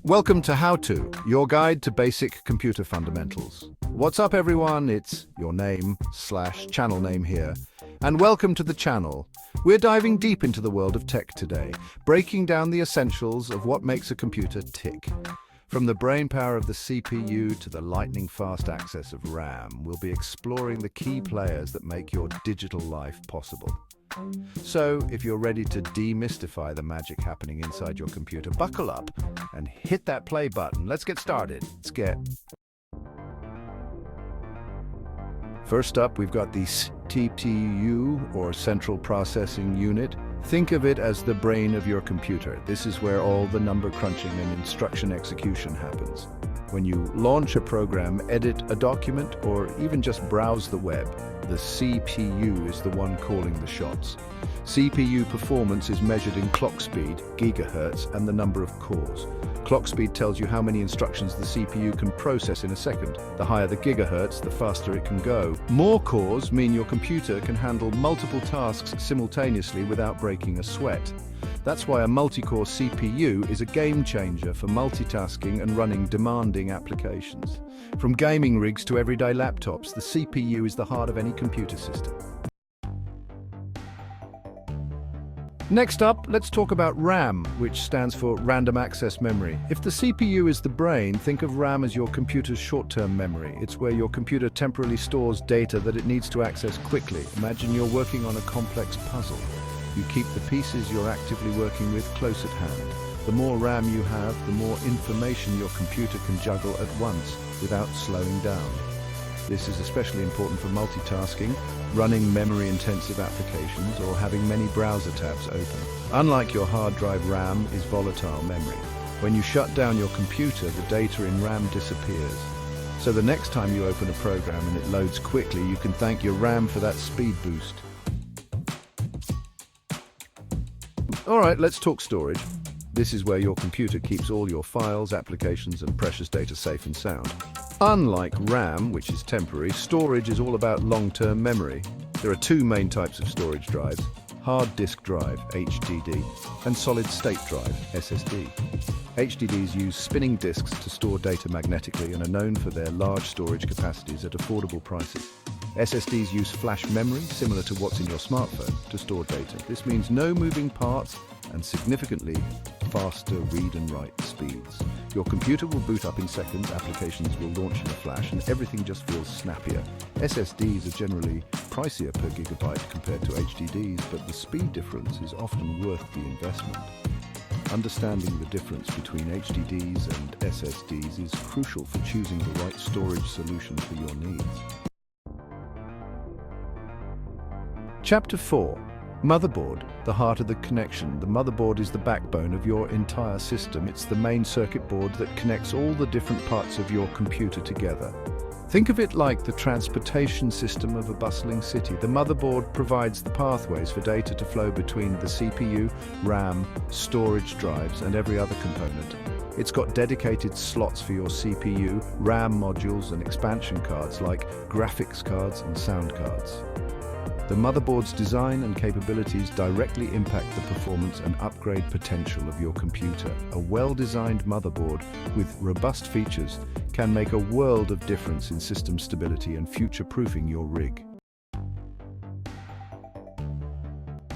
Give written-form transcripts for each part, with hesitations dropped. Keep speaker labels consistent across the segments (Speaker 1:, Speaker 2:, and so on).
Speaker 1: Welcome to How To, your guide to basic computer fundamentals. What's up, everyone? It's your name/channel name here. And welcome to the channel. We're diving deep into the world of tech today, breaking down the essentials of what makes a computer tick. From the brainpower of the CPU to the lightning-fast access of RAM, we'll be exploring the key players that make your digital life possible. So, if you're ready to demystify the magic happening inside your computer, buckle up and hit that play button. Let's get started. First up, we've got the CPU, or Central Processing Unit. Think of it as the brain of your computer. This is where all the number crunching and instruction execution happens. When you launch a program, edit a document, or even just browse the web, the CPU is the one calling the shots. CPU performance is measured in clock speed, gigahertz, and the number of cores. Clock speed tells you how many instructions the CPU can process in a second. The higher the gigahertz, the faster it can go. More cores mean your computer can handle multiple tasks simultaneously without breaking a sweat. That's why a multi-core CPU is a game changer for multitasking and running demanding applications. From gaming rigs to everyday laptops, the CPU is the heart of any computer system. Next up, let's talk about RAM, which stands for Random Access Memory. If the CPU is the brain, think of RAM as your computer's short-term memory. It's where your computer temporarily stores data that it needs to access quickly. Imagine you're working on a complex puzzle. You keep the pieces you're actively working with close at hand. The more RAM you have, the more information your computer can juggle at once without slowing down. This is especially important for multitasking, running memory-intensive applications, or having many browser tabs open. Unlike your hard drive, RAM is volatile memory. When you shut down your computer, the data in RAM disappears. So the next time you open a program and it loads quickly, you can thank your RAM for that speed boost. All right, let's talk storage. This is where your computer keeps all your files, applications, and precious data safe and sound. Unlike RAM, which is temporary, storage is all about long-term memory. There are two main types of storage drives: hard disk drive, HDD, and solid-state drive, SSD. HDDs use spinning disks to store data magnetically and are known for their large storage capacities at affordable prices. SSDs use flash memory, similar to what's in your smartphone, to store data. This means no moving parts and significantly faster read and write speeds. Your computer will boot up in seconds, applications will launch in a flash, and everything just feels snappier. SSDs are generally pricier per gigabyte compared to HDDs, but the speed difference is often worth the investment. Understanding the difference between HDDs and SSDs is crucial for choosing the right storage solution for your needs. Chapter 4. Motherboard, the heart of the connection. The motherboard is the backbone of your entire system. It's the main circuit board that connects all the different parts of your computer together. Think of it like the transportation system of a bustling city. The motherboard provides the pathways for data to flow between the CPU, RAM, storage drives, and every other component. It's got dedicated slots for your CPU, RAM modules, and expansion cards like graphics cards and sound cards. The motherboard's design and capabilities directly impact the performance and upgrade potential of your computer. A well-designed motherboard with robust features can make a world of difference in system stability and future-proofing your rig.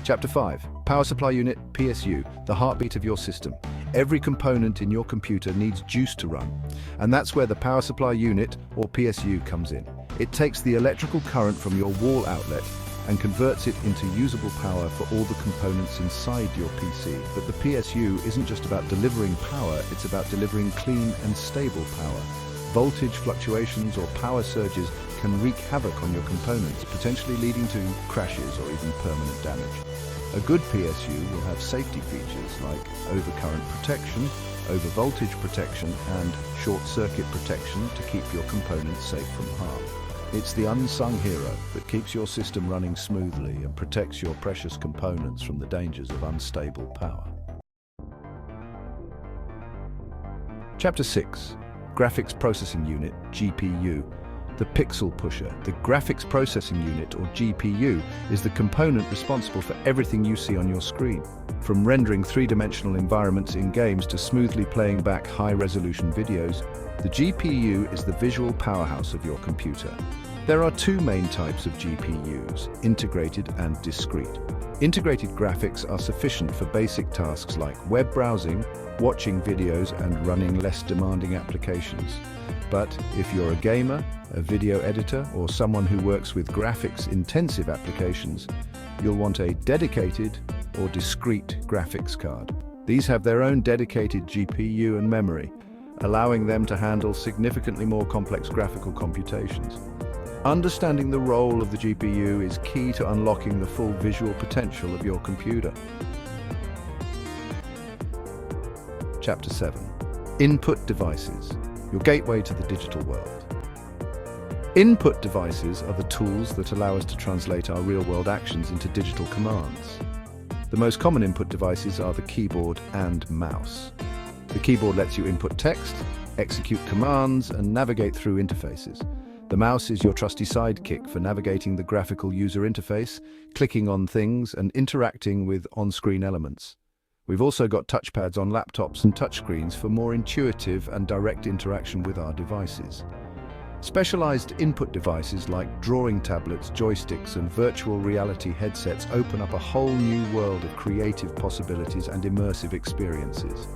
Speaker 1: Chapter 5. Power Supply Unit, PSU, the heartbeat of your system. Every component in your computer needs juice to run, and that's where the Power Supply Unit, or PSU, comes in. It takes the electrical current from your wall outlet and converts it into usable power for all the components inside your PC. But the PSU isn't just about delivering power, it's about delivering clean and stable power. Voltage fluctuations or power surges can wreak havoc on your components, potentially leading to crashes or even permanent damage. A good PSU will have safety features like overcurrent protection, overvoltage protection, and short-circuit protection to keep your components safe from harm. It's the unsung hero that keeps your system running smoothly and protects your precious components from the dangers of unstable power. Chapter 6. Graphics Processing Unit, GPU. The Pixel Pusher, the Graphics Processing Unit, or GPU, is the component responsible for everything you see on your screen. From rendering three-dimensional environments in games to smoothly playing back high-resolution videos, the GPU is the visual powerhouse of your computer. There are two main types of GPUs, integrated and discrete. Integrated graphics are sufficient for basic tasks like web browsing, watching videos, and running less demanding applications. But if you're a gamer, a video editor, or someone who works with graphics-intensive applications, you'll want a dedicated or discrete graphics card. These have their own dedicated GPU and memory, allowing them to handle significantly more complex graphical computations. Understanding the role of the GPU is key to unlocking the full visual potential of your computer. Chapter 7. Input devices, your gateway to the digital world. Input devices are the tools that allow us to translate our real-world actions into digital commands. The most common input devices are the keyboard and mouse. The keyboard lets you input text, execute commands, and navigate through interfaces. The mouse is your trusty sidekick for navigating the graphical user interface, clicking on things, and interacting with on-screen elements. We've also got touchpads on laptops and touchscreens for more intuitive and direct interaction with our devices. Specialized input devices like drawing tablets, joysticks, and virtual reality headsets open up a whole new world of creative possibilities and immersive experiences.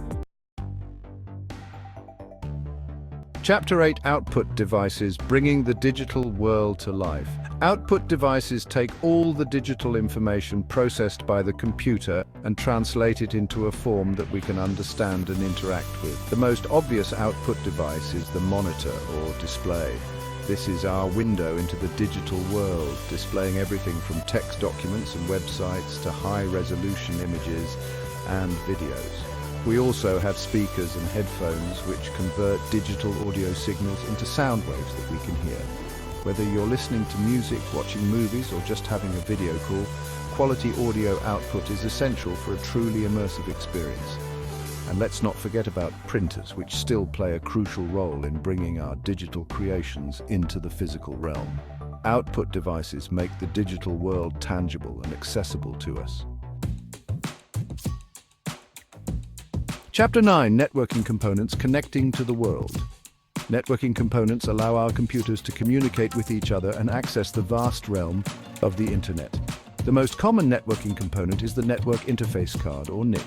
Speaker 1: Chapter 8. Output devices, bringing the digital world to life. Output devices take all the digital information processed by the computer and translate it into a form that we can understand and interact with. The most obvious output device is the monitor or display. This is our window into the digital world, displaying everything from text documents and websites to high-resolution images and videos. We also have speakers and headphones which convert digital audio signals into sound waves that we can hear. Whether you're listening to music, watching movies, or just having a video call, quality audio output is essential for a truly immersive experience. And let's not forget about printers, which still play a crucial role in bringing our digital creations into the physical realm. Output devices make the digital world tangible and accessible to us. Chapter 9. Networking components connecting to the world. Networking components allow our computers to communicate with each other and access the vast realm of the internet. The most common networking component is the Network Interface Card, or NIC.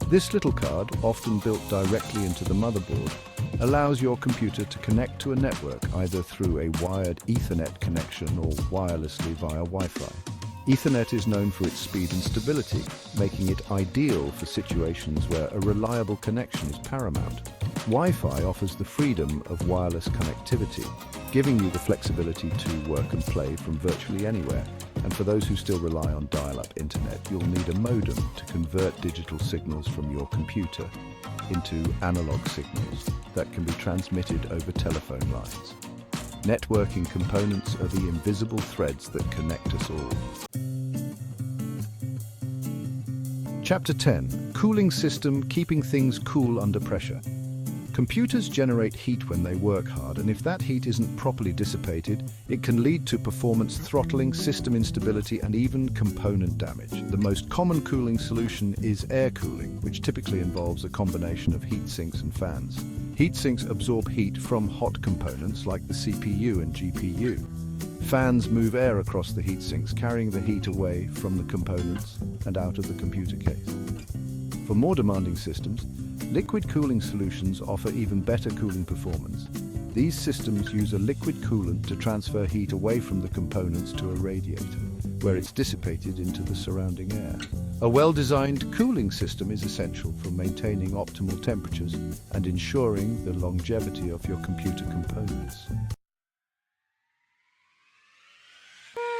Speaker 1: This little card, often built directly into the motherboard, allows your computer to connect to a network either through a wired Ethernet connection or wirelessly via Wi-Fi. Ethernet is known for its speed and stability, making it ideal for situations where a reliable connection is paramount. Wi-Fi offers the freedom of wireless connectivity, giving you the flexibility to work and play from virtually anywhere. And for those who still rely on dial-up internet, you'll need a modem to convert digital signals from your computer into analog signals that can be transmitted over telephone lines. Networking components are the invisible threads that connect us all. Chapter 10. Cooling system, keeping things cool under pressure. Computers generate heat when they work hard, and if that heat isn't properly dissipated, it can lead to performance throttling, system instability, and even component damage. The most common cooling solution is air cooling, which typically involves a combination of heat sinks and fans. Heat sinks absorb heat from hot components like the CPU and GPU. Fans move air across the heat sinks, carrying the heat away from the components and out of the computer case. For more demanding systems, liquid cooling solutions offer even better cooling performance. These systems use a liquid coolant to transfer heat away from the components to a radiator, where it's dissipated into the surrounding air. A well-designed cooling system is essential for maintaining optimal temperatures and ensuring the longevity of your computer components.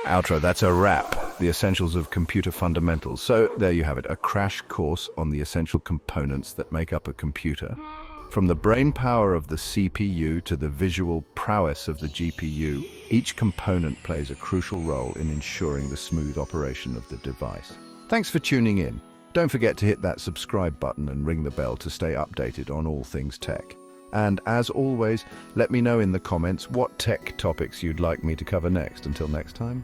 Speaker 1: Outro, that's a wrap. The essentials of computer fundamentals. So there you have it, a crash course on the essential components that make up a computer. From the brain power of the CPU to the visual prowess of the GPU, each component plays a crucial role in ensuring the smooth operation of the device. Thanks for tuning in. Don't forget to hit that subscribe button and ring the bell to stay updated on all things tech. And as always, let me know in the comments what tech topics you'd like me to cover next. Until next time.